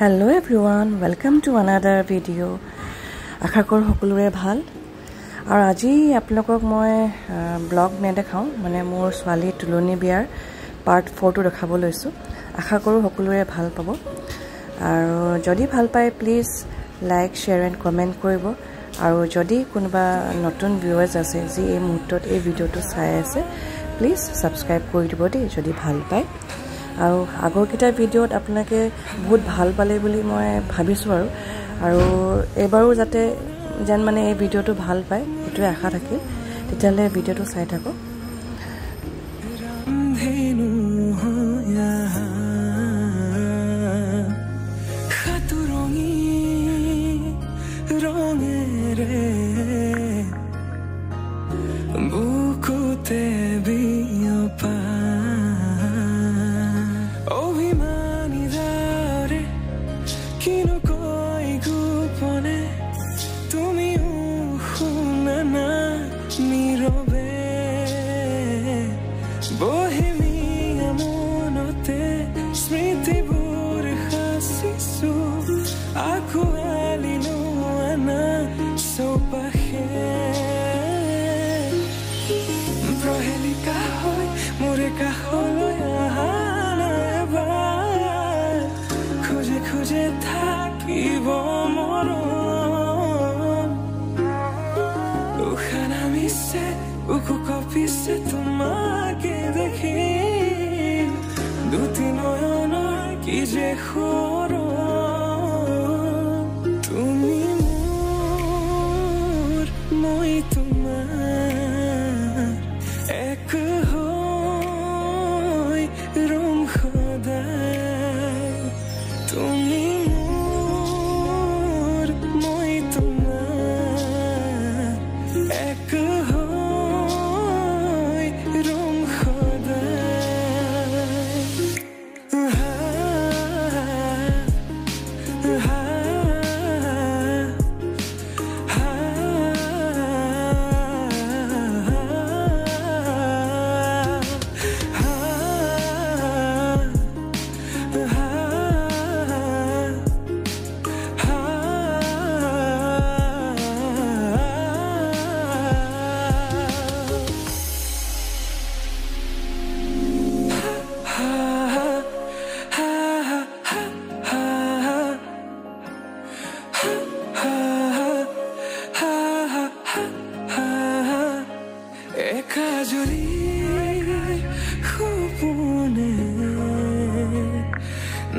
Hello everyone, welcome to another video. আশা কৰোঁ সকলোৰে ভাল আৰু আজি আপোনালোকক মই ব্লগ নেদেখাওঁ মানে মোৰ ছোৱালী তুলনি বিয়াৰ পাৰ্ট 4 টো দেখাব লৈছো আশা কৰোঁ সকলোৰে ভাল পাব আৰু যদি ভাল পায় please like share and comment কৰিব আৰু যদি কোনোবা নতুন ভিউৱাৰ্ছ আছে যি এই মুহূৰ্তত এই ভিডিওটো চাই আছে প্লিজ সাবস্ক্ৰাইব কৰি দিব দেই যদি ভাল পায় আৰু আগৰ কিটা ভিডিওত আপোনাকে বহুত ভাল পালে বুলি মই ভাবিছো আৰু এবাৰো যাতে যেন মানে এই ভিডিওটো ভাল পায় এটো আশা থাকে তেতিয়ালে ভিডিওটো চাই থাকো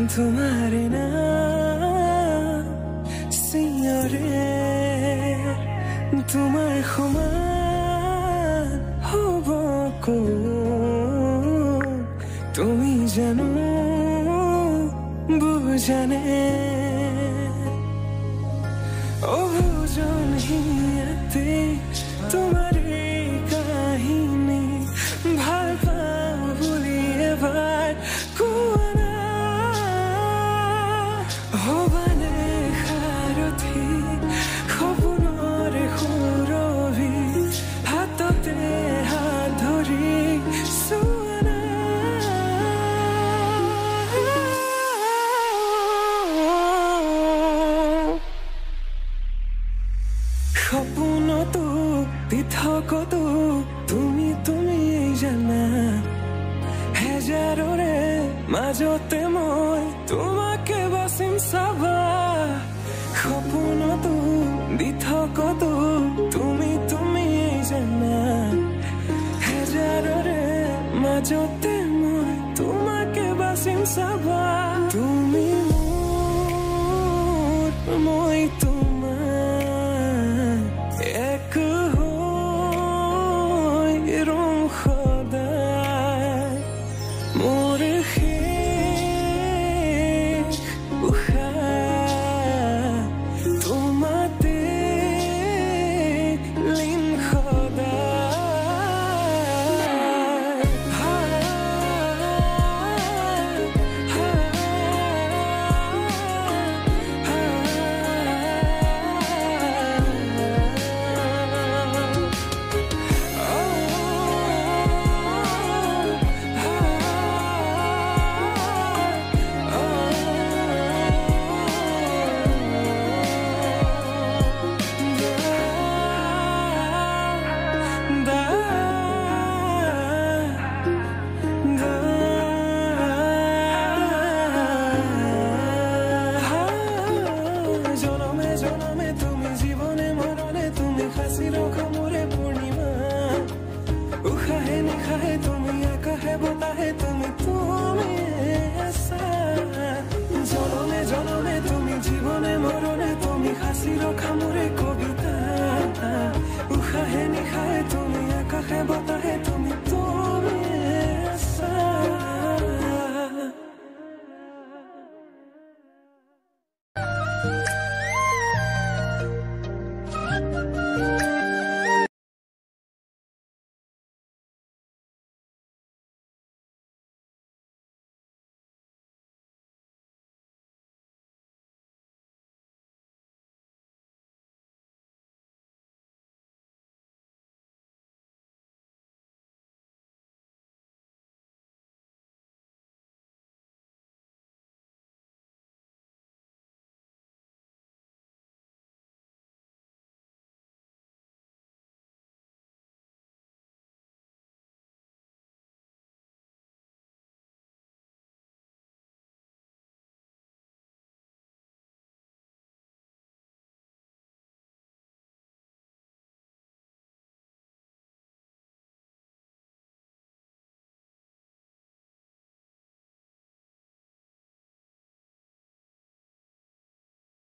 तुम्हारे नाम सियारे तुम्हारे खुमान হব তুমি জানো বুঝানে ও জনহিয়াতে তোমার কাহিনী ভাল পাও বলি এবার মাজতে মই তোমাকে বাসিম সাবা সপোনতো দি থাকতো তুমি জানা হেজাৰৰে মাজতে মই তোমাকে বাসিম সাবা